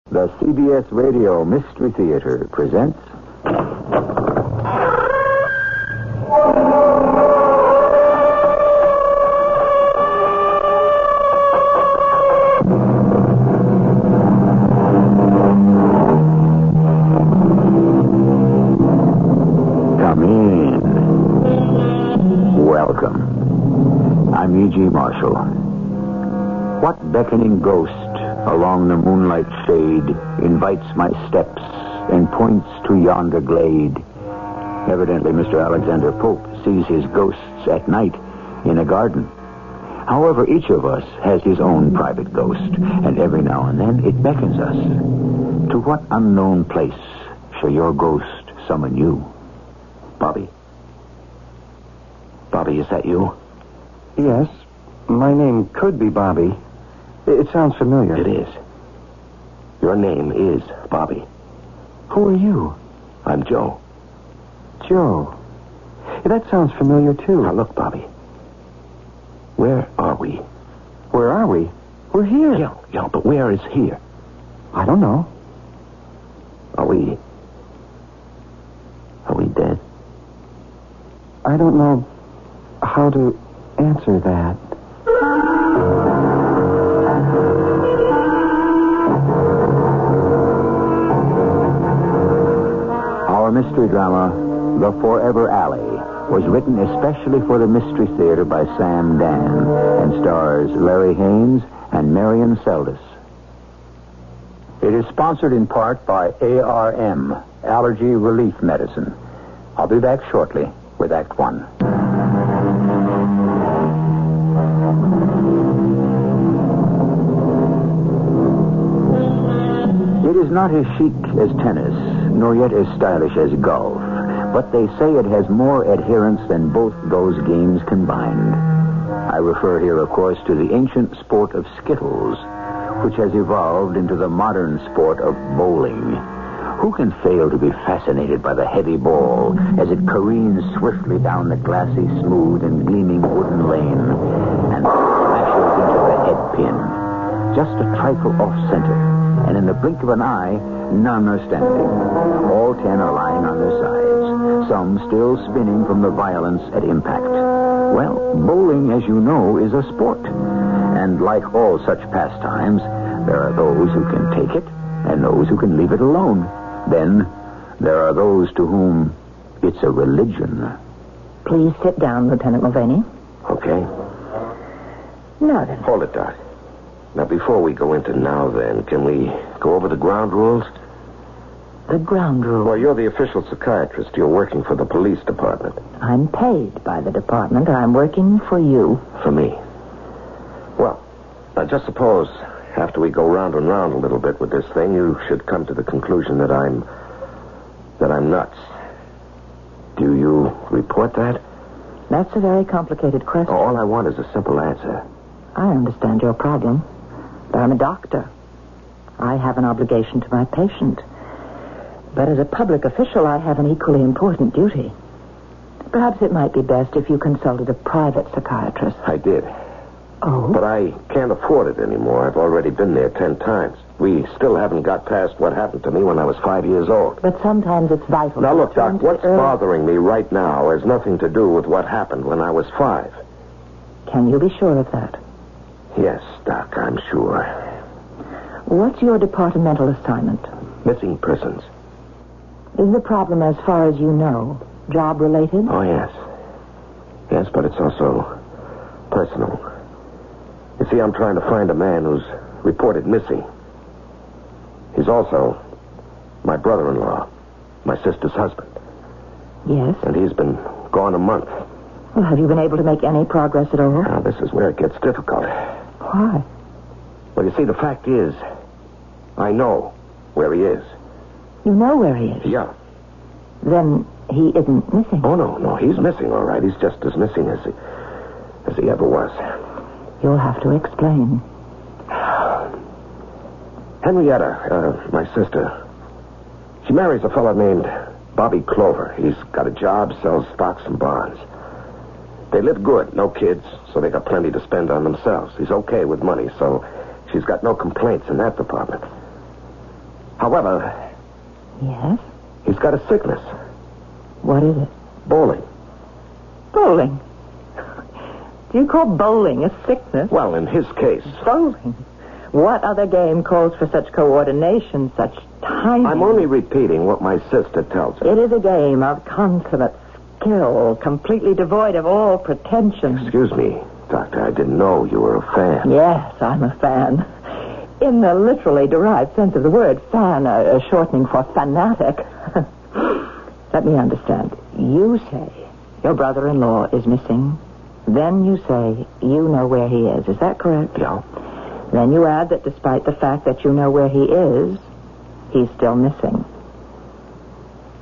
The CBS Radio Mystery Theater presents... Come in. Welcome. I'm E.G. Marshall. What beckoning ghost along the moonlight shade invites my steps and points to yonder glade? Evidently, Mr. Alexander Pope sees his ghosts at night in a garden. However, each of us has his own private ghost, and every now and then it beckons us. To what unknown place shall your ghost summon you? Bobby? Bobby, is that you? Yes. My name could be Bobby. It sounds familiar. It is. Your name is Bobby. Who are you? I'm Joe. Joe. That sounds familiar, too. Now, look, Bobby. Where are we? Where are we? We're here. Yeah, but where is here? I don't know. Are we dead? I don't know how to answer that. Our mystery drama, The Forever Alley, was written especially for the Mystery Theater by Sam Dan and stars Larry Haynes and Marion Seldes. It is sponsored in part by ARM, Allergy Relief Medicine. I'll be back shortly with Act One. It is not as chic as tennis, nor yet as stylish as golf, but they say it has more adherents than both those games combined. I refer here, of course, to the ancient sport of skittles, which has evolved into the modern sport of bowling. Who can fail to be fascinated by the heavy ball as it careens swiftly down the glassy, smooth, and gleaming wooden lane and smashes into the head pin, just a trifle off-center, and in the blink of an eye, none are standing. All 10 are lying on their sides, some still spinning from the violence at impact. Well, bowling, as you know, is a sport. And like all such pastimes, there are those who can take it and those who can leave it alone. Then there are those to whom it's a religion. Please sit down, Lieutenant Mulvaney. Okay. Now then. Hold it, Doc. Now, before we go into now then, can we go over the ground rules? The ground rule. Well, you're the official psychiatrist. You're working for the police department. I'm paid by the department. I'm working for you. For me. Well, now just suppose after we go round and round a little bit with this thing, you should come to the conclusion that I'm nuts. Do you report that? That's a very complicated question. All I want is a simple answer. I understand your problem, but I'm a doctor. I have an obligation to my patient. But as a public official, I have an equally important duty. Perhaps it might be best if you consulted a private psychiatrist. I did. Oh? But I can't afford it anymore. I've already been there 10 times. We still haven't got past what happened to me when I was 5 years old. But sometimes it's vital. Now, look, to Doc, what's bothering me right now has nothing to do with what happened when I was 5. Can you be sure of that? Yes, Doc, I'm sure. What's your departmental assignment? Missing persons. Is the problem, as far as you know, job-related? Oh, yes. Yes, but it's also personal. You see, I'm trying to find a man who's reported missing. He's also my brother-in-law, my sister's husband. Yes? And he's been gone a month. Well, have you been able to make any progress at all? Now, this is where it gets difficult. Why? Well, you see, the fact is, I know where he is. You know where he is? Yeah. Then he isn't missing. Oh, no, he's missing, all right. He's just as missing as he ever was. You'll have to explain. Henrietta, my sister, she marries a fellow named Bobby Clover. He's got a job, sells stocks and bonds. They live good, no kids, so they got plenty to spend on themselves. He's okay with money, so she's got no complaints in that department. However, Yes? he's got a sickness. What is it? Bowling. Bowling. Do you call bowling a sickness? Well, in his case. Bowling. What other game calls for such coordination, such timing? I'm only repeating what my sister tells me. It is a game of consummate skill, completely devoid of all pretension. Excuse me, Doctor. I didn't know you were a fan. Yes, I'm a fan. In the literally derived sense of the word, fan, a shortening for fanatic. Let me understand. You say your brother-in-law is missing. Then you say you know where he is. Is that correct? Yeah. Then you add that despite the fact that you know where he is, he's still missing.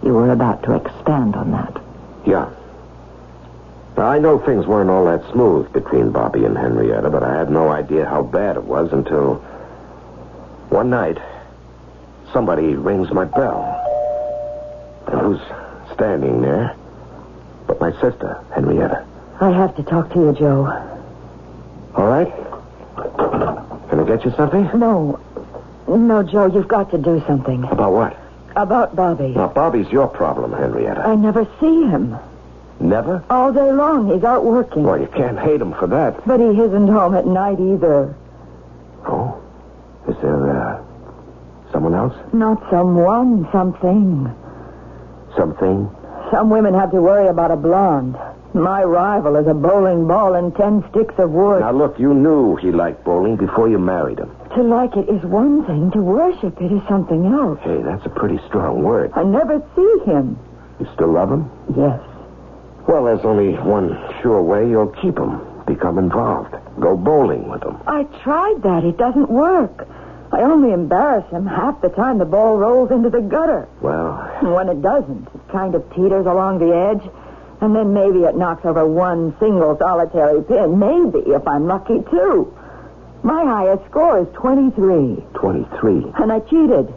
You were about to expand on that. Yeah. Now, I know things weren't all that smooth between Bobby and Henrietta, but I had no idea how bad it was until one night somebody rings my bell. And who's standing there but my sister, Henrietta. I have to talk to you, Joe. All right? Can I get you something? No. No, Joe, you've got to do something. About what? About Bobby. Now, Bobby's your problem, Henrietta. I never see him. Never? All day long, he's out working. Well, you can't hate him for that. But he isn't home at night either. Oh? Is there, someone else? Not someone, something. Something? Some women have to worry about a blonde. My rival is a bowling ball and 10 sticks of wood. Now, look, you knew he liked bowling before you married him. To like it is one thing. To worship it is something else. Hey, that's a pretty strong word. I never see him. You still love him? Yes. Well, there's only one sure way you'll keep him. Become involved. Go bowling with him. I tried that. It doesn't work. I only embarrass him half the time the ball rolls into the gutter. Well... And when it doesn't, it kind of teeters along the edge. And then maybe it knocks over one single solitary pin. Maybe, if I'm lucky, too. My highest score is 23. 23? And I cheated.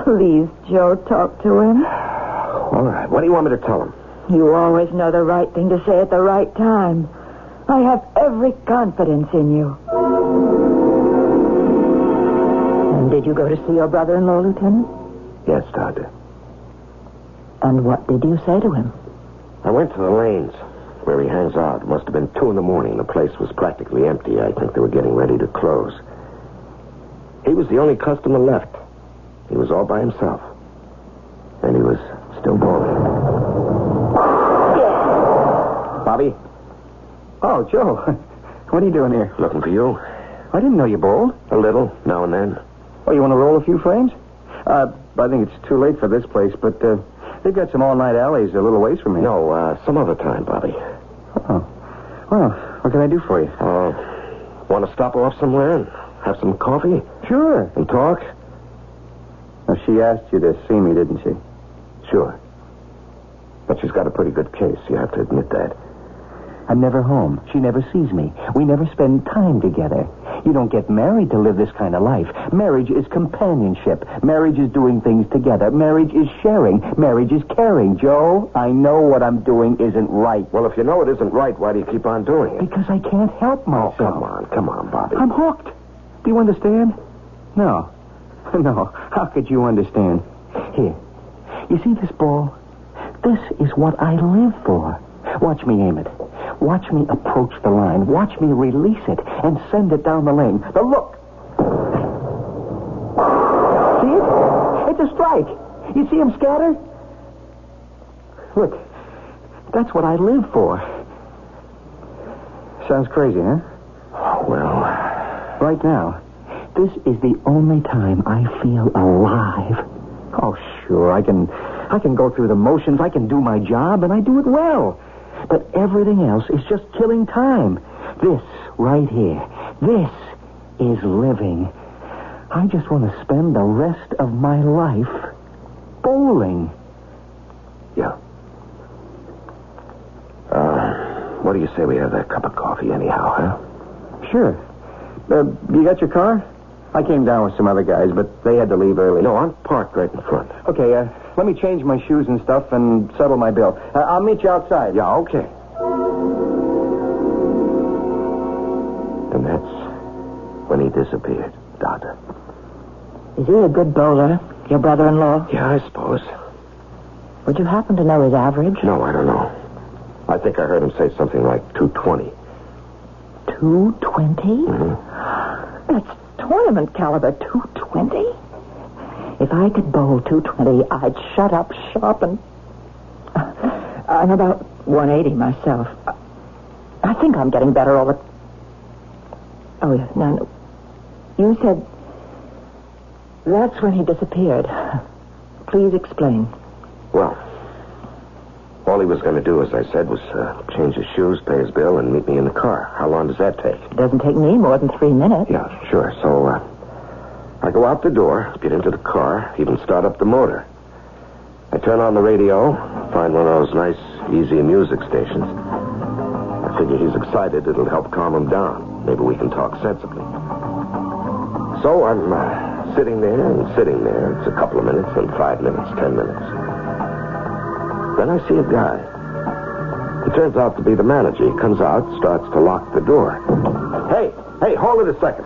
Please, Joe, talk to him. All right. What do you want me to tell him? You always know the right thing to say at the right time. I have every confidence in you. And did you go to see your brother-in-law, Lieutenant? Yes, Doctor. And what did you say to him? I went to the lanes where he hangs out. It must have been 2 a.m. The place was practically empty. I think they were getting ready to close. He was the only customer left. He was all by himself. And he was still bowling. Bobby? Oh, Joe. What are you doing here? Looking for you? I didn't know you bowled. A little, now and then. Oh, you want to roll a few frames? I think it's too late for this place, but they've got some all-night alleys a little ways from here. No, some other time, Bobby. Oh. Well, what can I do for you? Want to stop off somewhere and have some coffee? Sure. And talk? Now, she asked you to see me, didn't she? Sure. But she's got a pretty good case, you have to admit that. I'm never home. She never sees me. We never spend time together. You don't get married to live this kind of life. Marriage is companionship. Marriage is doing things together. Marriage is sharing. Marriage is caring. Joe, I know what I'm doing isn't right. Well, if you know it isn't right, why do you keep on doing it? Because I can't help myself. Oh, come on, Bobby. I'm hooked. Do you understand? No. No. How could you understand? Here. You see this ball? This is what I live for. Watch me aim it. Watch me approach the line. Watch me release it and send it down the lane. Now look. See it? It's a strike. You see him scatter? Look, that's what I live for. Sounds crazy, huh? Well... Right now, this is the only time I feel alive. Oh, sure, I can go through the motions. I can do my job, and I do it well. But everything else is just killing time. This right here, this is living. I just want to spend the rest of my life bowling. Yeah. What do you say we have that cup of coffee anyhow, huh? Sure. You got your car? I came down with some other guys, but they had to leave early. No, I'm parked right in front. Okay, let me change my shoes and stuff and settle my bill. I'll meet you outside. Yeah, okay. And that's when he disappeared, Doctor. Is he a good bowler? Your brother-in-law? Yeah, I suppose. Would you happen to know his average? No, I don't know. I think I heard him say something like 220. 220? Mm-hmm. That's tournament caliber, 220? If I could bowl 220, I'd shut up shop and... I'm about 180 myself. I think I'm getting better all the... Oh, yeah, no. You said... That's when he disappeared. Please explain. Well, all he was going to do, as I said, was change his shoes, pay his bill, and meet me in the car. How long does that take? It doesn't take me more than 3 minutes. Yeah, sure. So, I go out the door, get into the car, even start up the motor. I turn on the radio, find one of those nice, easy music stations. I figure he's excited. It'll help calm him down. Maybe we can talk sensibly. So I'm sitting there and sitting there. It's a couple of minutes, then 5 minutes, 10 minutes. Then I see a guy. It turns out to be the manager. He comes out, starts to lock the door. Hey, hold it a second.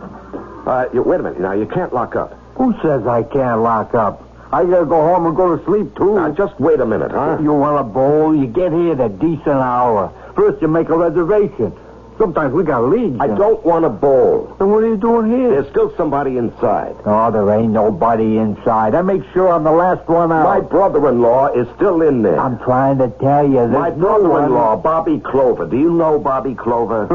Wait a minute. Now, you can't lock up. Who says I can't lock up? I gotta go home and go to sleep, too. Now, just wait a minute, huh? You want a bowl? You get here at a decent hour. First, you make a reservation. Sometimes we got leads. I don't want a bowl. Then what are you doing here? There's still somebody inside. Oh, there ain't nobody inside. I make sure I'm the last one out. My brother-in-law is still in there. I'm trying to tell you. My brother-in-law, Bobby Clover. Do you know Bobby Clover?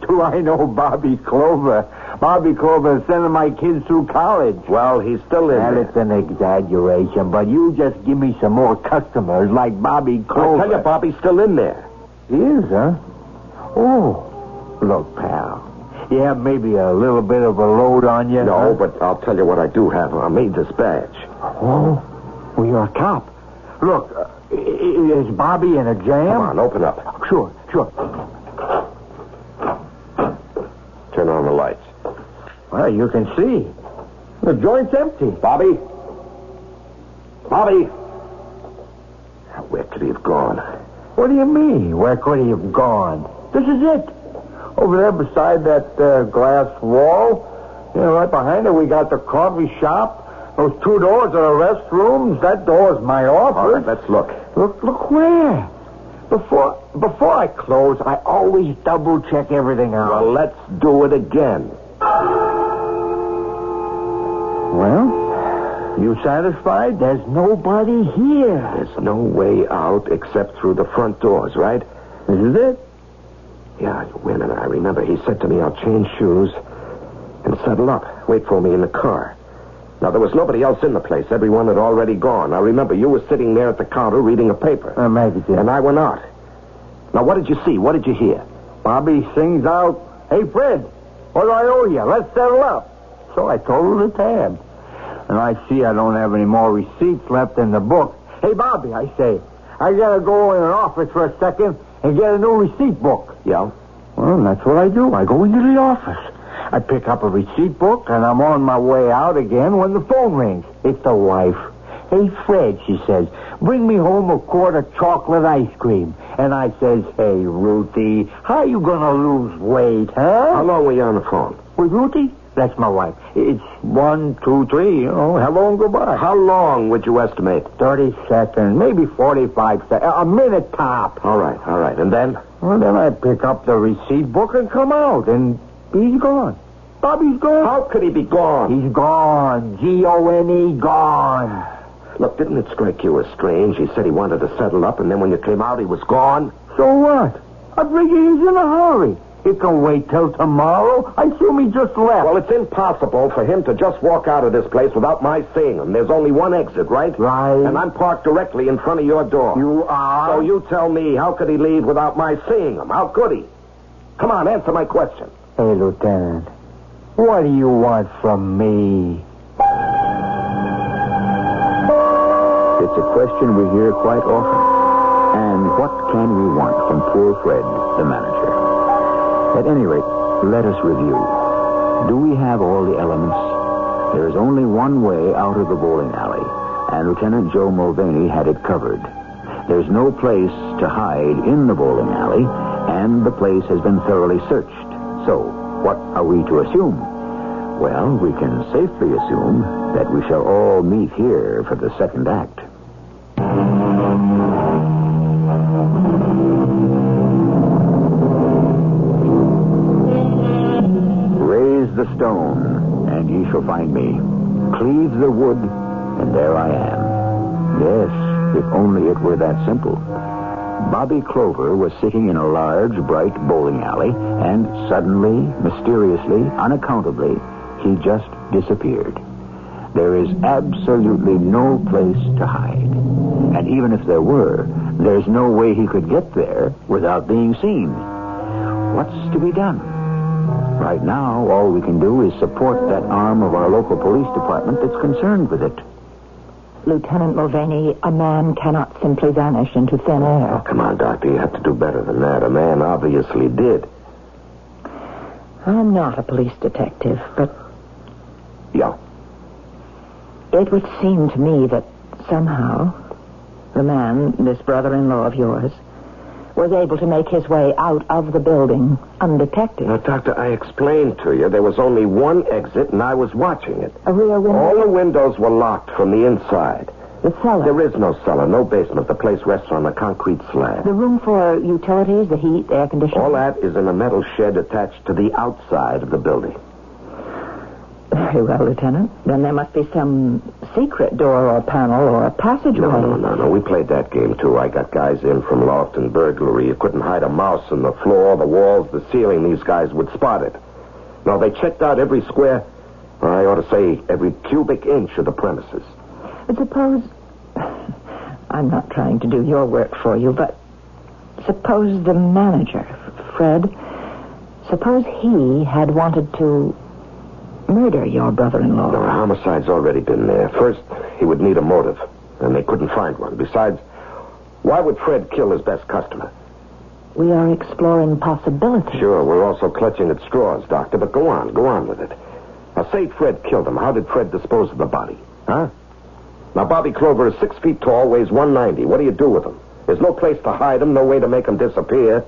Do I know Bobby Clover? Bobby Clover is sending my kids through college. Well, he's still in there. It's an exaggeration, but you just give me some more customers like Bobby Clover. I tell you, Bobby's still in there. He is, huh? Oh. Look, pal, you have maybe a little bit of a load on you? No, but I'll tell you what I do have. I made this badge. Oh? Well, you're a cop. Look, is Bobby in a jam? Come on, open up. Sure. Turn on the lights. Well, you can see. The joint's empty. Bobby? Where could he have gone? What do you mean? Where could he have gone? This is it. Over there beside that glass wall. Right behind it, we got the coffee shop. Those 2 doors are the restrooms. That door's my office. All right, let's look. Look where? Before I close, I always double-check everything out. Well, let's do it again. Well, you satisfied? There's nobody here. There's no way out except through the front doors, right? This is it? Yeah, wait a minute. I remember he said to me, I'll change shoes and settle up. Wait for me in the car. Now, there was nobody else in the place. Everyone had already gone. I remember you were sitting there at the counter reading a paper. Maybe it did. And I went out. Now, what did you see? What did you hear? Bobby sings out, "Hey, Fred, what do I owe you? Let's settle up." So I totaled the tab. And I see I don't have any more receipts left in the book. "Hey, Bobby," I say, "I gotta go in an office for a second and get a new receipt book." Yeah? Well, that's what I do. I go into the office. I pick up a receipt book, and I'm on my way out again when the phone rings. It's the wife. "Hey, Fred," she says, "bring me home a quart of chocolate ice cream." And I says, "Hey, Ruthie, how you gonna lose weight, huh?" How long were you on the phone? With Ruthie? That's my wife. It's 1, 2, 3, hello and goodbye. How long would you estimate? 30 seconds, maybe 45 seconds, a minute top. All right. And then? Well, then I pick up the receipt book and come out, and he's gone. Bobby's gone. How could he be gone? He's gone. G-O-N-E, gone. Look, didn't it strike you as strange? He said he wanted to settle up, and then when you came out, he was gone. So what? I figure he's in a hurry. It can wait till tomorrow. I assume he just left. Well, it's impossible for him to just walk out of this place without my seeing him. There's only one exit, right? Right. And I'm parked directly in front of your door. You are? So you tell me, how could he leave without my seeing him? How could he? Come on, answer my question. Hey, Lieutenant, what do you want from me? It's a question we hear quite often. And what can we want from poor Fred, the manager? At any rate, let us review. Do we have all the elements? There is only one way out of the bowling alley, and Lieutenant Joe Mulvaney had it covered. There's no place to hide in the bowling alley, and the place has been thoroughly searched. So, what are we to assume? Well, we can safely assume that we shall all meet here for the second act. Raise the stone, and ye shall find me. Cleave the wood, and there I am. Yes, if only it were that simple. Bobby Clover was sitting in a large, bright bowling alley, and suddenly, mysteriously, unaccountably, he just disappeared. There is absolutely no place to hide. And even if there were, there's no way he could get there without being seen. What's to be done? Right now, all we can do is support that arm of our local police department that's concerned with it. Lieutenant Mulvaney, a man cannot simply vanish into thin air. Oh, come on, Doctor. You have to do better than that. A man obviously did. I'm not a police detective, but Yeah. it would seem to me that somehow the man, this brother-in-law of yours, was able to make his way out of the building undetected. Now, Doctor, I explained to you there was only one exit, and I was watching it. A rear window? All the windows were locked from the inside. The cellar? There is no cellar, no basement. The place rests on a concrete slab. The room for utilities, the heat, the air conditioning? All that is in a metal shed attached to the outside of the building. Very well, Lieutenant. Then there must be some secret door or panel or a passageway. No. We played that game, too. I got guys in from loft and burglary. You couldn't hide a mouse in the floor, the walls, the ceiling. These guys would spot it. No, they checked out every square, or I ought to say every cubic inch of the premises. But suppose... I'm not trying to do your work for you, but suppose the manager, Fred, suppose he had wanted to murder your brother-in-law. No, a homicide's already been there. First, he would need a motive, and they couldn't find one. Besides, why would Fred kill his best customer? We are exploring possibilities. Sure, we're also clutching at straws, Doctor, but go on with it. Now, say Fred killed him. How did Fred dispose of the body? Huh? Now, Bobby Clover is 6 feet tall, weighs 190. What do you do with him? There's no place to hide him, no way to make him disappear.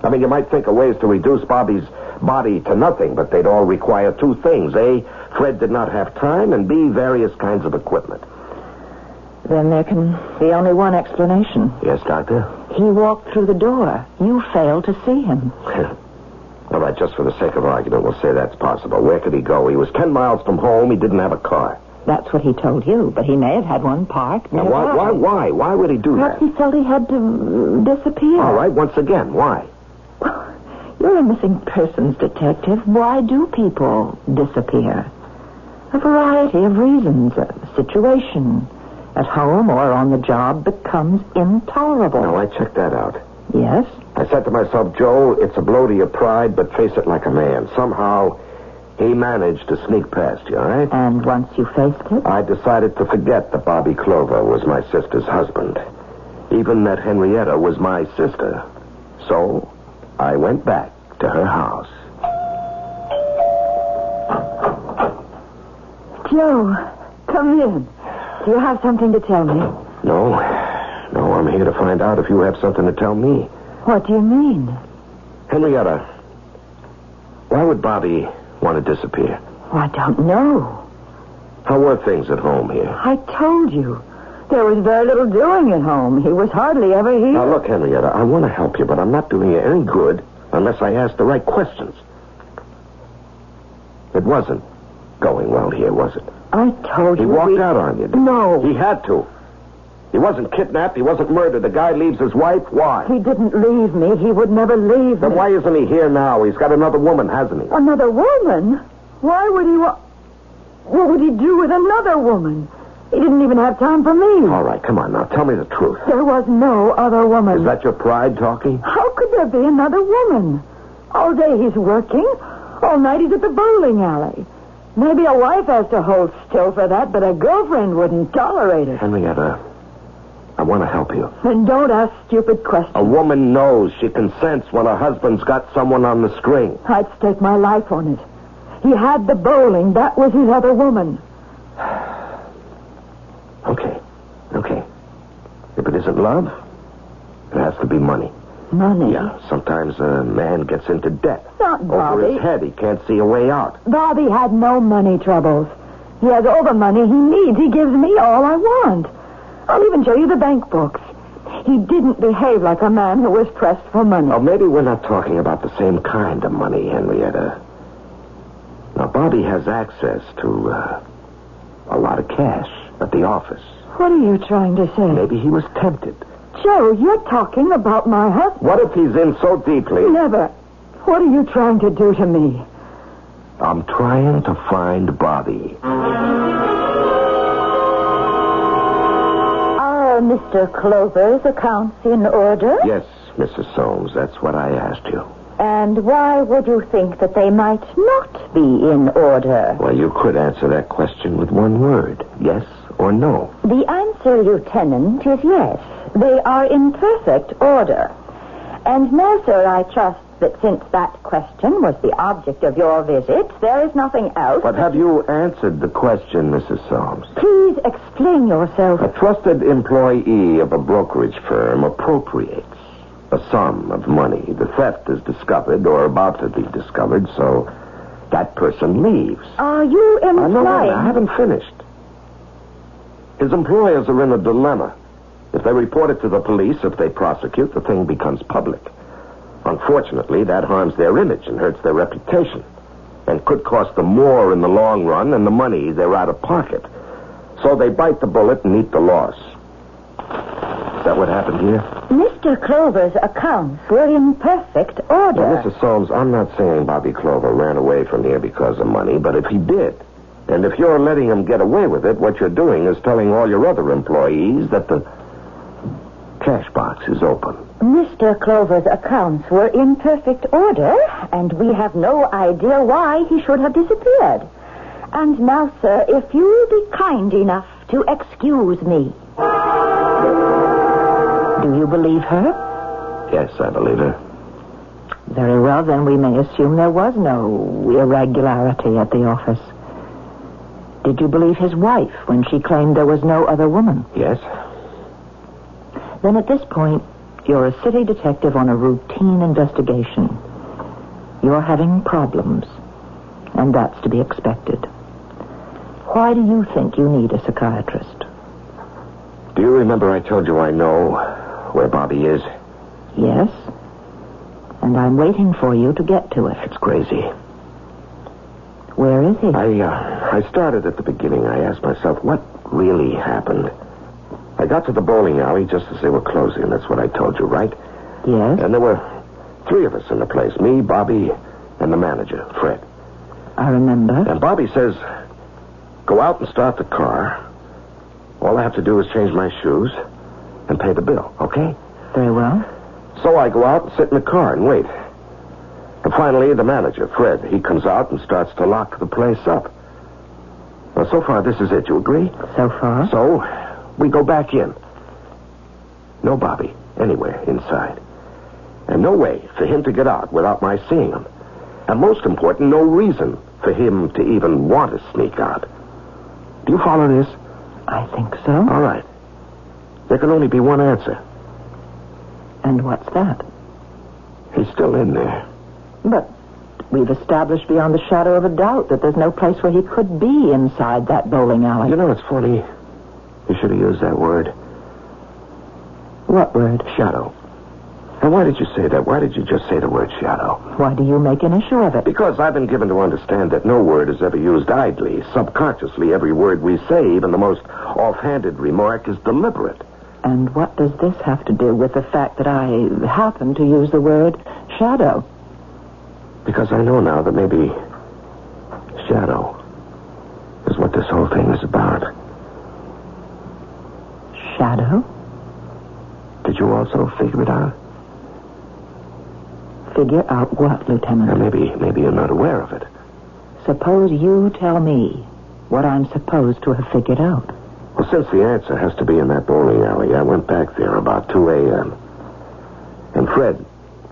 I mean, you might think of ways to reduce Bobby's body to nothing, but they'd all require two things. A, Fred did not have time, and B, various kinds of equipment. Then there can be only one explanation. Yes, Doctor? He walked through the door. You failed to see him. All right, just for the sake of argument, we'll say that's possible. Where could he go? He was 10 miles from home. He didn't have a car. That's what he told you, but he may have had one parked Now, nearby. why? Why would he do Perhaps that? he felt he had to disappear. All right, once again, why? You're a missing persons detective. Why do people disappear? A variety of reasons. A situation at home or on the job becomes intolerable. No, I checked that out. Yes? I said to myself, Joe, it's a blow to your pride, but face it like a man. Somehow, he managed to sneak past you, all right? And once you faced it? I decided to forget that Bobby Clover was my sister's husband. Even that Henrietta was my sister. So, I went back to her house. Joe, come in. Do you have something to tell me? No, I'm here to find out if you have something to tell me. What do you mean? Henrietta, why would Bobby want to disappear? I don't know. How were things at home here? I told you. There was very little doing at home. He was hardly ever here. Now, look, Henrietta, I want to help you, but I'm not doing you any good unless I ask the right questions. It wasn't going well here, was it? I told you. He walked out on you. No. He had to. He wasn't kidnapped. He wasn't murdered. The guy leaves his wife. Why? He didn't leave me. He would never leave Then me. why isn't he here now? He's got another woman, hasn't he? Another woman? Why would he What would he do with another woman? He didn't even have time for me. All right, come on now. Tell me the truth. There was no other woman. Is that your pride talking? How could there be another woman? All day he's working. All night he's at the bowling alley. Maybe a wife has to hold still for that, but a girlfriend wouldn't tolerate it. Henrietta, I want to help you. Then don't ask stupid questions. A woman knows. She can sense when her husband's got someone on the string. I'd stake my life on it. He had the bowling. That was his other woman. Okay. If it isn't love, it has to be money. Money? Yeah, sometimes a man gets into debt. Not Bobby. Over his head, he can't see a way out. Bobby had no money troubles. He has all the money he needs. He gives me all I want. I'll even show you the bank books. He didn't behave like a man who was pressed for money. Oh, maybe we're not talking about the same kind of money, Henrietta. Now, Bobby has access to a lot of cash at the office. What are you trying to say? Maybe he was tempted. Joe, you're talking about my husband. What if he's in so deeply? Never. What are you trying to do to me? I'm trying to find Bobby. Are Mr. Clover's accounts in order? Yes, Mrs. Soames, that's what I asked you. And why would you think that they might not be in order? Well, you could answer that question with one word. Yes or no? The answer, Lieutenant, is yes. They are in perfect order. And now, sir, I trust that since that question was the object of your visit, there is nothing else. But have you answered the question, Mrs. Soames? Please explain yourself. A trusted employee of a brokerage firm appropriates a sum of money. The theft is discovered or about to be discovered, so that person leaves. Are you implying... No, I haven't finished. His employers are in a dilemma. If they report it to the police, if they prosecute, the thing becomes public. Unfortunately, that harms their image and hurts their reputation, and could cost them more in the long run than the money they're out of pocket. So they bite the bullet and eat the loss. Is that what happened here? Mr. Clover's accounts were in perfect order. Now, Mrs. Soames, I'm not saying Bobby Clover ran away from here because of money, but if he did, and if you're letting him get away with it, what you're doing is telling all your other employees that the cash box is open. Mr. Clover's accounts were in perfect order, and we have no idea why he should have disappeared. And now, sir, if you will be kind enough to excuse me. Do you believe her? Yes, I believe her. Very well, then we may assume there was no irregularity at the office. Did you believe his wife when she claimed there was no other woman? Yes. Then at this point, you're a city detective on a routine investigation. You're having problems, and that's to be expected. Why do you think you need a psychiatrist? Do you remember I told you I know where Bobby is? Yes. And I'm waiting for you to get to it. It's crazy. Where is he? I started at the beginning. I asked myself, what really happened? I got to the bowling alley just as they were closing. That's what I told you, right? Yes. And there were 3 of us in the place. Me, Bobby, and the manager, Fred. I remember. And Bobby says, go out and start the car. All I have to do is change my shoes and pay the bill, okay? Very well. So I go out and sit in the car and wait. And finally, the manager, Fred, he comes out and starts to lock the place up. Well, so far, this is it. You agree? So far? So, we go back in. No Bobby anywhere inside. And no way for him to get out without my seeing him. And most important, no reason for him to even want to sneak out. Do you follow this? I think so. All right. There can only be one answer. And what's that? He's still in there. But we've established beyond the shadow of a doubt that there's no place where he could be inside that bowling alley. You know, it's funny. You should have used that word. What word? Shadow. And why did you say that? Why did you just say the word shadow? Why do you make an issue of it? Because I've been given to understand that no word is ever used idly. Subconsciously, every word we say, even the most offhanded remark, is deliberate. And what does this have to do with the fact that I happen to use the word shadow? Because I know now that maybe shadow is what this whole thing is about. Shadow? Did you also figure it out? Figure out what, Lieutenant? Maybe you're not aware of it. Suppose you tell me what I'm supposed to have figured out. Well, since the answer has to be in that bowling alley, I went back there about 2 a.m. And Fred,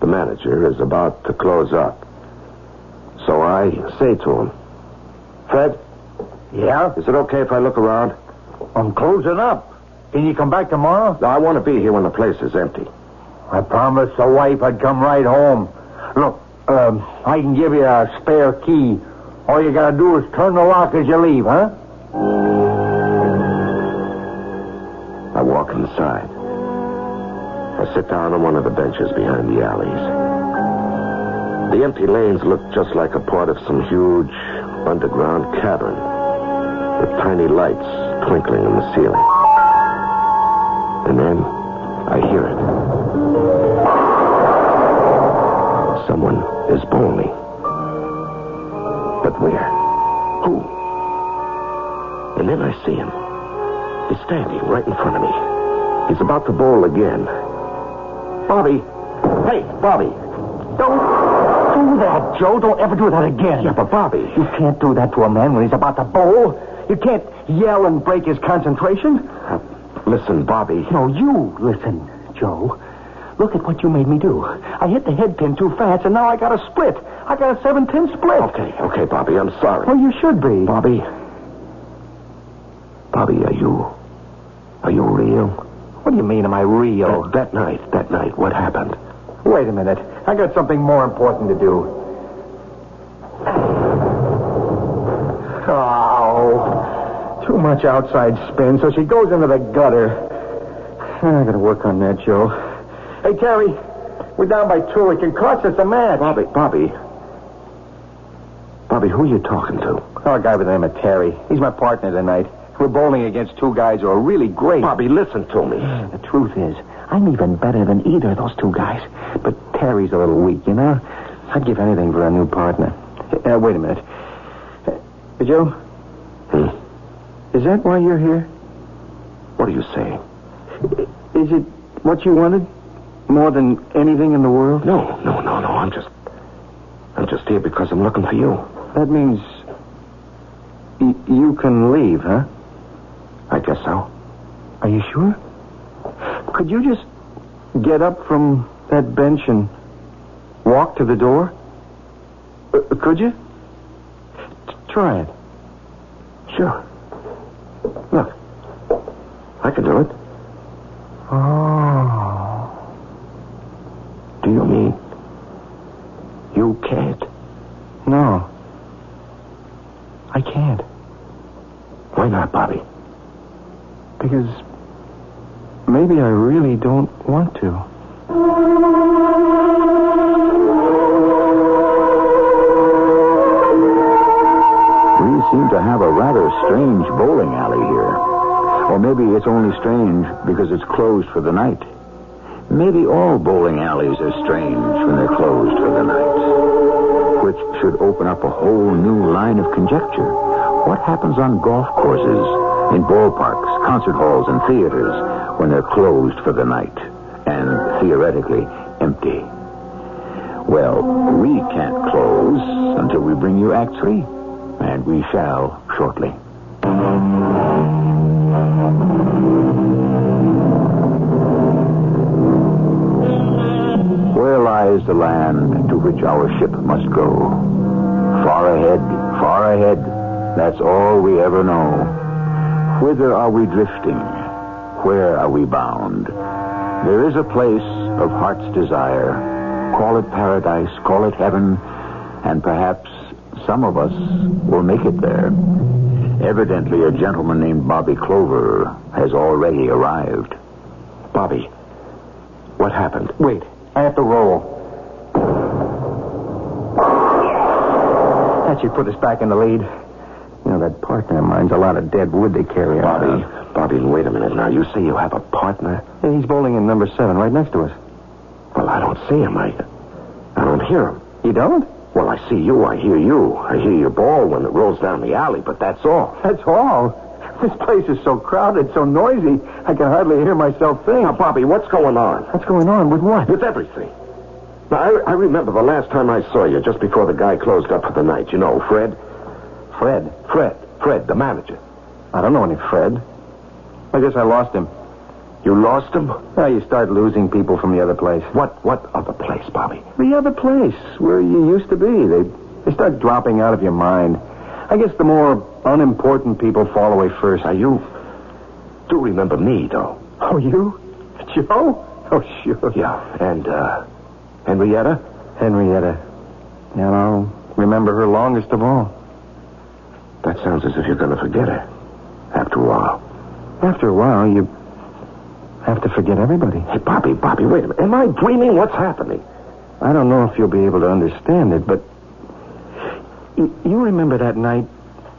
the manager, is about to close up. So I say to him, Fred? Yeah? Is it okay if I look around? I'm closing up. Can you come back tomorrow? No, I want to be here when the place is empty. I promised the wife I'd come right home. Look, I can give you a spare key. All you gotta do is turn the lock as you leave, huh? inside. I sit down on one of the benches behind the alleys. The empty lanes look just like a part of some huge underground cavern with tiny lights twinkling in the ceiling. And then I hear it. Someone is bowling. But where? Who? And then I see him. He's standing right in front of me. He's about to bowl again. Bobby! Hey, Bobby! Don't do that, Joe. Don't ever do that again. Yeah, but Bobby... You can't do that to a man when he's about to bowl. You can't yell and break his concentration. Listen, Bobby... No, you listen, Joe. Look at what you made me do. I hit the head pin too fast, and now I got a split. I got a 7-10 split. Okay, Bobby, I'm sorry. Well, you should be. Bobby, are you real? What do you mean, am I real? That night, what happened? Wait a minute. I got something more important to do. Oh, too much outside spin, so she goes into the gutter. I gotta work on that, Joe. Hey, Terry, we're down by 2. It can cost us a match. Bobby, who are you talking to? Oh, a guy by the name of Terry. He's my partner tonight. We're bowling against 2 guys who are really great. Bobby, listen to me. The truth is, I'm even better than either of those 2 guys. But Terry's a little weak, you know? I'd give anything for a new partner. Wait a minute. Joe? Is that why you're here? What are you saying? Is it what you wanted? More than anything in the world? No. I'm just here because I'm looking for you. That means you can leave, huh? I guess so. Are you sure? Could you just get up from that bench and walk to the door? Could you? Try it. Sure. Look. I can do it. Oh. Do you mean you can't? No. I can't. Why not, Bobby? Because maybe I really don't want to. We seem to have a rather strange bowling alley here. Or maybe it's only strange because it's closed for the night. Maybe all bowling alleys are strange when they're closed for the night. Which should open up a whole new line of conjecture. What happens on golf courses, in ballparks, concert halls, and theaters when they're closed for the night and theoretically empty? Well, we can't close until we bring you Act 3, and we shall shortly. Where lies the land to which our ship must go? Far ahead, that's all we ever know. Whither are we drifting? Where are we bound? There is a place of heart's desire. Call it paradise, call it heaven, and perhaps some of us will make it there. Evidently, a gentleman named Bobby Clover has already arrived. Bobby, what happened? Wait, I have to roll. That should put us back in the lead. You know, that partner of mine's a lot of dead wood they carry around. Bobby, wait a minute now. You say you have a partner? Yeah, he's bowling in number 7, right next to us. Well, I don't see him. I don't hear him. You don't? Well, I see you. I hear you. I hear your ball when it rolls down the alley, but that's all. That's all? This place is so crowded, so noisy, I can hardly hear myself think. Now, Bobby, what's going on? What's going on? With what? With everything. Now, I remember the last time I saw you, just before the guy closed up for the night. You know, Fred? Fred, the manager. I don't know any Fred. I guess I lost him. You lost him? Well, you start losing people from the other place. What other place, Bobby? The other place, where you used to be. They start dropping out of your mind. I guess the more unimportant people fall away first. Now, you do remember me, though. Oh, you? Joe? Oh, sure. Yeah, and, Henrietta? Henrietta. And I'll remember her longest of all. That sounds as if you're going to forget her. After a while. After a while, you have to forget everybody. Hey, Bobby, wait a minute. Am I dreaming? What's happening? I don't know if you'll be able to understand it, but you remember that night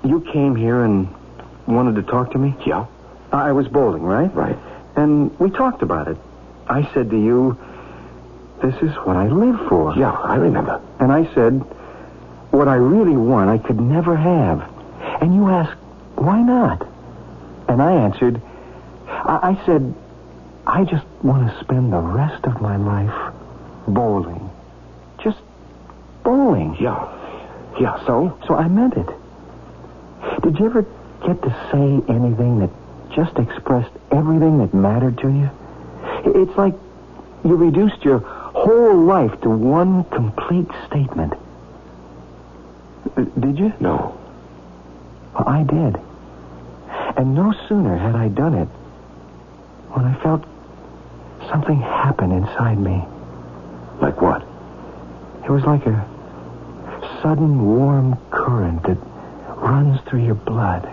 you came here and wanted to talk to me? Yeah. I was bowling, right? Right. And we talked about it. I said to you, this is what I live for. Yeah, I remember. And I said, what I really want, I could never have. And you asked, why not? And I answered, I said, I just want to spend the rest of my life bowling. Just bowling. Yeah, so? So I meant it. Did you ever get to say anything that just expressed everything that mattered to you? It's like you reduced your whole life to one complete statement. Did you? No. Well, I did. And no sooner had I done it when I felt something happen inside me. Like what? It was like a sudden warm current that runs through your blood.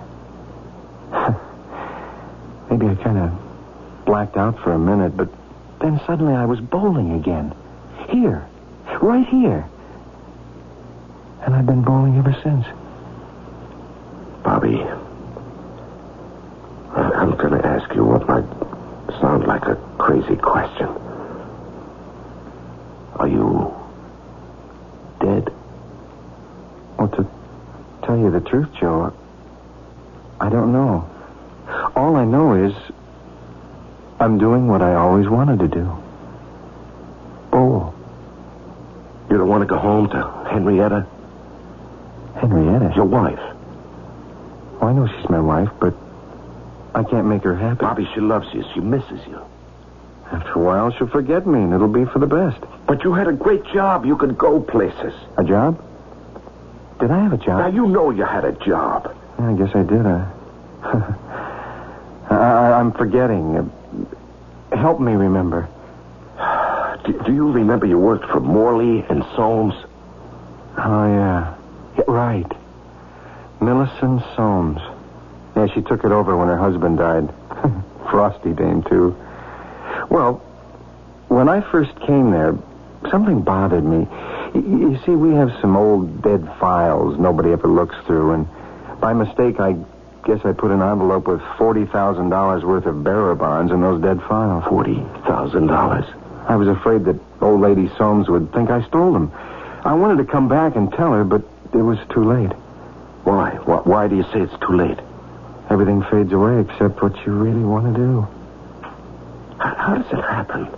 Maybe I kind of blacked out for a minute, but then suddenly I was bowling again. Here. Right here. And I've been bowling ever since. Bobby, I'm going to ask you what might sound like a crazy question. Are you dead? Well, to tell you the truth, Joe, I don't know. All I know is I'm doing what I always wanted to do. Bowl. You don't want to go home to Henrietta? Henrietta? Your wife. Oh, I know she's my wife, but I can't make her happy. Bobby, she loves you. She misses you. After a while, she'll forget me, and it'll be for the best. But you had a great job. You could go places. A job? Did I have a job? Now, you know you had a job. Yeah, I guess I did. I'm forgetting. Help me remember. Do you remember you worked for Morley and Soames? Oh, yeah. Right. Millicent Soames. Yeah, she took it over when her husband died. Frosty dame, too. Well, when I first came there, something bothered me. You see, we have some old dead files nobody ever looks through, and by mistake, I guess I put an envelope with $40,000 worth of bearer bonds in those dead files. $40,000? I was afraid that old lady Soames would think I stole them. I wanted to come back and tell her, but it was too late. Why? Why do you say it's too late? Everything fades away except what you really want to do. How does it happen?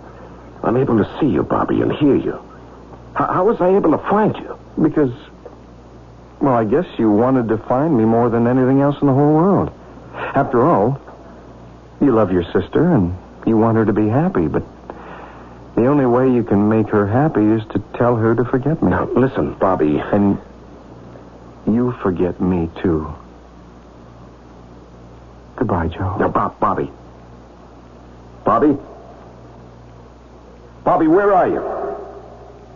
I'm able to see you, Bobby, and hear you. How was I able to find you? Because, well, I guess you wanted to find me more than anything else in the whole world. After all, you love your sister and you want her to be happy, but the only way you can make her happy is to tell her to forget me. Now, listen, Bobby. And you forget me, too. Goodbye, Joe. Now, Bobby. Bobby? Bobby, where are you?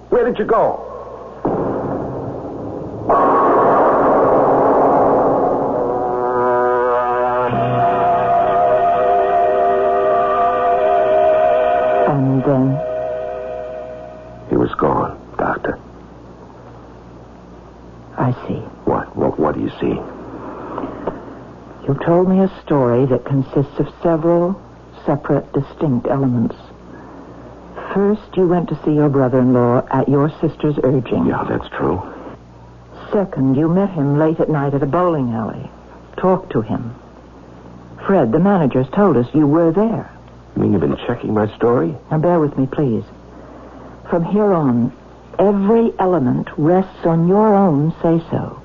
Where did you go? And then? He was gone, Doctor. I see. What do you see? You told me a story that consists of several separate, distinct elements. First, you went to see your brother-in-law at your sister's urging. Yeah, that's true. Second, you met him late at night at a bowling alley. Talked to him. Fred, the manager's told us you were there. You mean you've been checking my story? Now, bear with me, please. From here on, every element rests on your own say-so.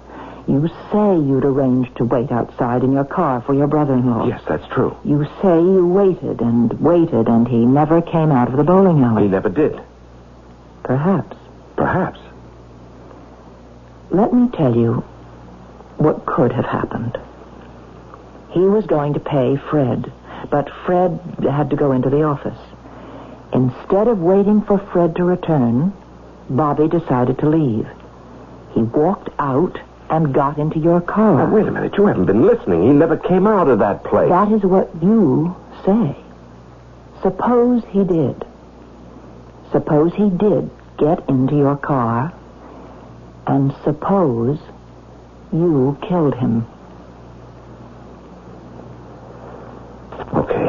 You say you'd arranged to wait outside in your car for your brother-in-law. Yes, that's true. You say you waited, and he never came out of the bowling alley. He never did. Perhaps. Perhaps. Let me tell you what could have happened. He was going to pay Fred, but Fred had to go into the office. Instead of waiting for Fred to return, Bobby decided to leave. He walked out and got into your car. Now, wait a minute. You haven't been listening. He never came out of that place. That is what you say. Suppose he did. Suppose he did get into your car, and suppose you killed him. Okay.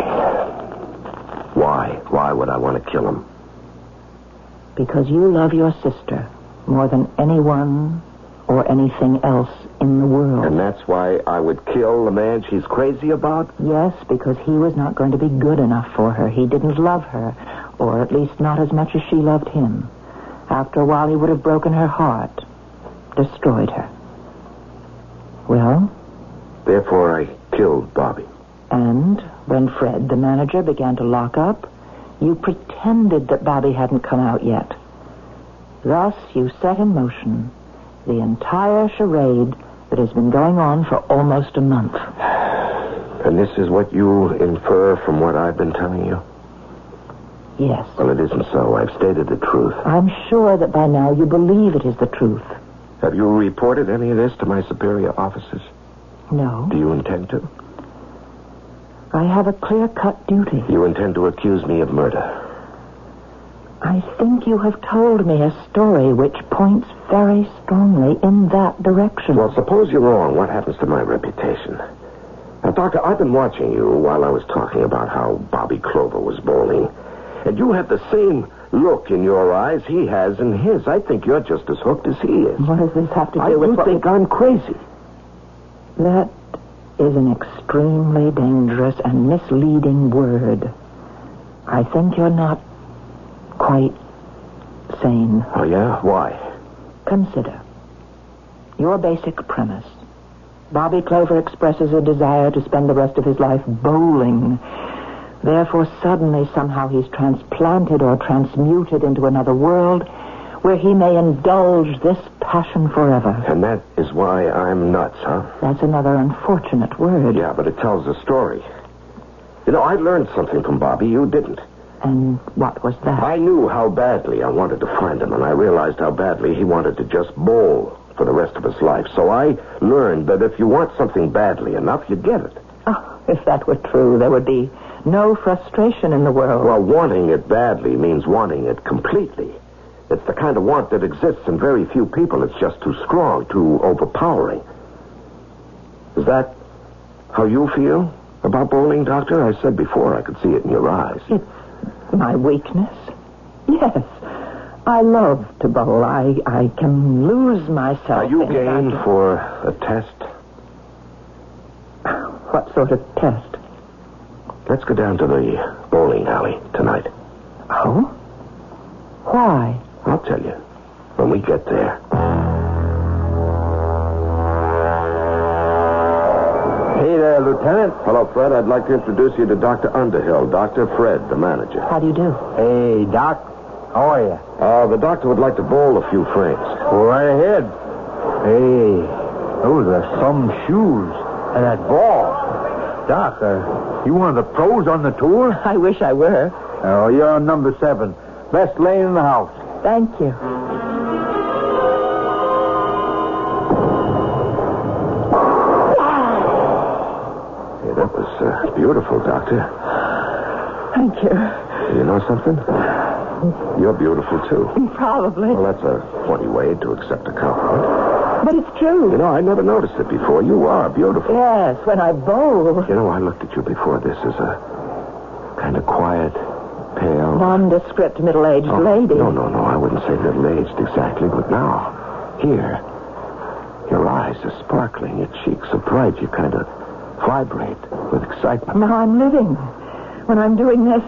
Why? Why would I want to kill him? Because you love your sister more than anyone or anything else in the world. And that's why I would kill the man she's crazy about? Yes, because he was not going to be good enough for her. He didn't love her, or at least not as much as she loved him. After a while, he would have broken her heart, destroyed her. Well? Therefore, I killed Bobby. And when Fred, the manager, began to lock up, you pretended that Bobby hadn't come out yet. Thus, you set in motion the entire charade that has been going on for almost a month. And this is what you infer from what I've been telling you? Yes. Well, it isn't so. I've stated the truth. I'm sure that by now you believe it is the truth. Have you reported any of this to my superior officers? No. Do you intend to? I have a clear-cut duty. You intend to accuse me of murder? I think you have told me a story which points very strongly in that direction. Well, suppose you're wrong. What happens to my reputation? Now, Doctor, I've been watching you while I was talking about how Bobby Clover was bowling. And you have the same look in your eyes he has in his. I think you're just as hooked as he is. What does this have to do with you think I'm crazy? That is an extremely dangerous and misleading word. I think you're not quite sane. Oh, yeah? Why? Consider your basic premise. Bobby Clover expresses a desire to spend the rest of his life bowling. Therefore, suddenly, somehow, he's transplanted or transmuted into another world where he may indulge this passion forever. And that is why I'm nuts, huh? That's another unfortunate word. Yeah, but it tells a story. You know, I learned something from Bobby you didn't. And what was that? I knew how badly I wanted to find him, and I realized how badly he wanted to just bowl for the rest of his life. So I learned that if you want something badly enough, you get it. Oh, if that were true, there would be no frustration in the world. Well, wanting it badly means wanting it completely. It's the kind of want that exists in very few people. It's just too strong, too overpowering. Is that how you feel about bowling, Doctor? I said before I could see it in your eyes. It's my weakness. Yes. I love to bowl. I can lose myself. Are you game for a test? What sort of test? Let's go down to the bowling alley tonight. Oh? Why? I'll tell you when we get there. Hey there, Lieutenant. Hello, Fred. I'd like to introduce you to Dr. Underhill, Dr. Fred, the manager. How do you do? Hey, Doc. How are you? The doctor would like to bowl a few frames. Go right ahead. Hey, those are some shoes. And that ball. Doc, you one of the pros on the tour? I wish I were. Oh, you're on number 7. Best lane in the house. Thank you. Hey, that was beautiful, Doctor. Thank you. You know something? You're beautiful, too. Probably. Well, that's a funny way to accept a compliment. But it's true. You know, I never noticed it before. You are beautiful. Yes, when I bowl. You know, I looked at you before this as a kind of quiet, pale... Nondescript middle-aged lady. No, I wouldn't say middle-aged exactly, but now, here, your eyes are sparkling, your cheeks are bright, you kind of vibrate with excitement. Now I'm living. When I'm doing this,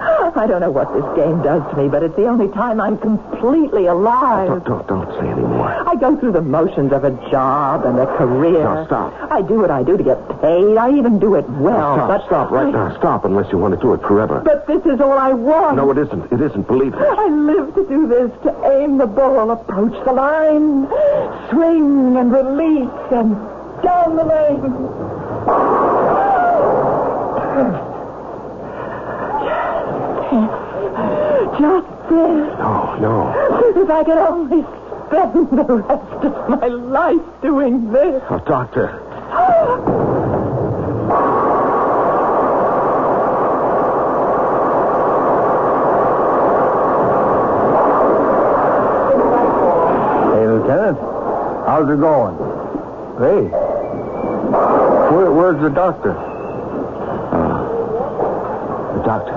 I don't know what this game does to me, but it's the only time I'm completely alive. Don't say any more. I go through the motions of a job and a career. No, stop. I do what I do to get paid. I even do it well. Stop right now. Stop unless you want to do it forever. But this is all I want. No, it isn't. It isn't. Believe me. I live to do this, to aim the ball, approach the line, swing and release, and down the lane. Just this. No. If I could only spend the rest of my life doing this. Oh, Doctor. how's it going? Hey, where's the doctor? The doctor?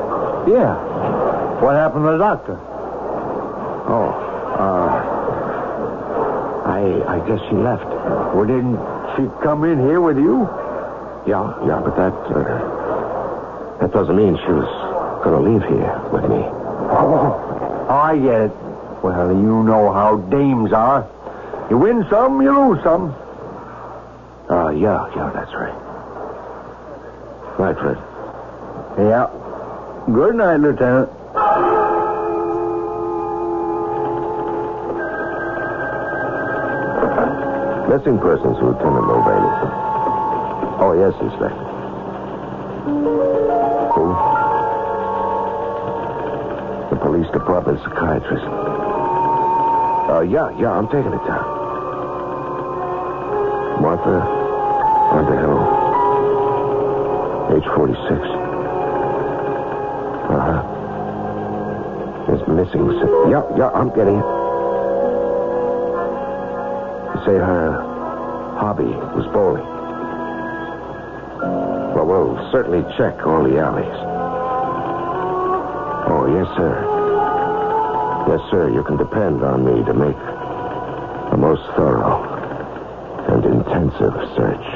Yeah. What happened to the doctor? I guess she left. Well, didn't she come in here with you? Yeah, but that doesn't mean she was going to leave here with me. Oh, I get it. Well, you know how dames are. You win some, you lose some. Yeah, that's right. Right, Fred. Yeah. Good night, Lieutenant. Missing persons, Lieutenant Mulvaney. Oh, yes, Inspector. Who? The police department psychiatrist. Yeah, I'm taking it down. Martha Underhill, age 46. Is missing. Yeah, I'm getting it. Say her hobby was bowling. Well, we'll certainly check all the alleys. Oh, yes, sir. Yes, sir, you can depend on me to make the most thorough and intensive search.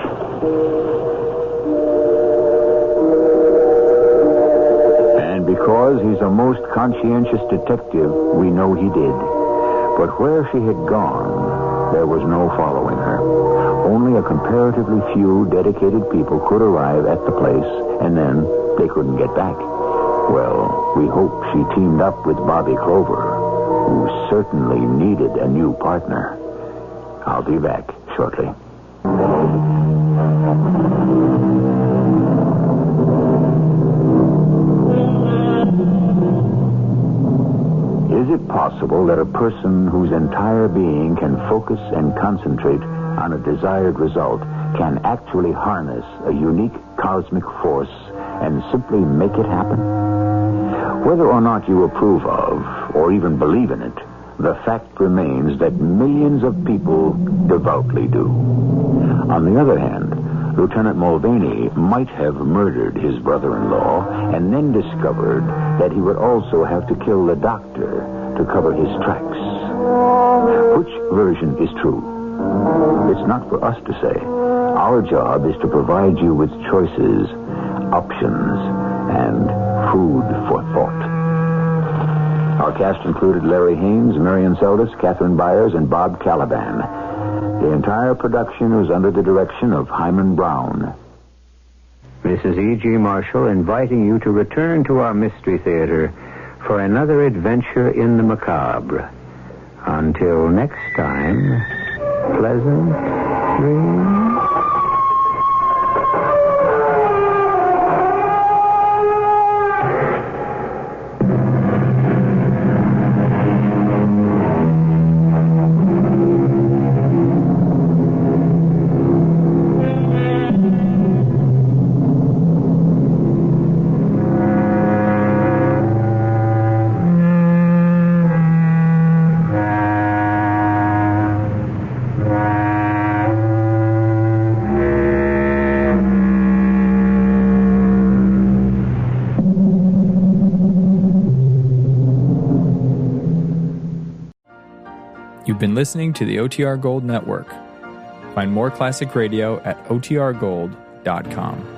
And because he's a most conscientious detective, we know he did. But where she had gone, there was no following her. Only a comparatively few dedicated people could arrive at the place, and then they couldn't get back. Well, we hope she teamed up with Bobby Clover, who certainly needed a new partner. I'll be back shortly. Is it possible that a person whose entire being can focus and concentrate on a desired result can actually harness a unique cosmic force and simply make it happen? Whether or not you approve of or even believe in it, the fact remains that millions of people devoutly do. On the other hand, Lieutenant Mulvaney might have murdered his brother-in-law and then discovered that he would also have to kill the doctor to cover his tracks. Which version is true? It's not for us to say. Our job is to provide you with choices, options, and food for thought. Our cast included Larry Haynes, Marion Seldes, Catherine Byers, and Bob Caliban. The entire production was under the direction of Hyman Brown. This is E.G. Marshall inviting you to return to our Mystery Theater for another adventure in the macabre. Until next time, pleasant dreams. You've been listening to the OTR Gold Network. Find more classic radio at otrgold.com.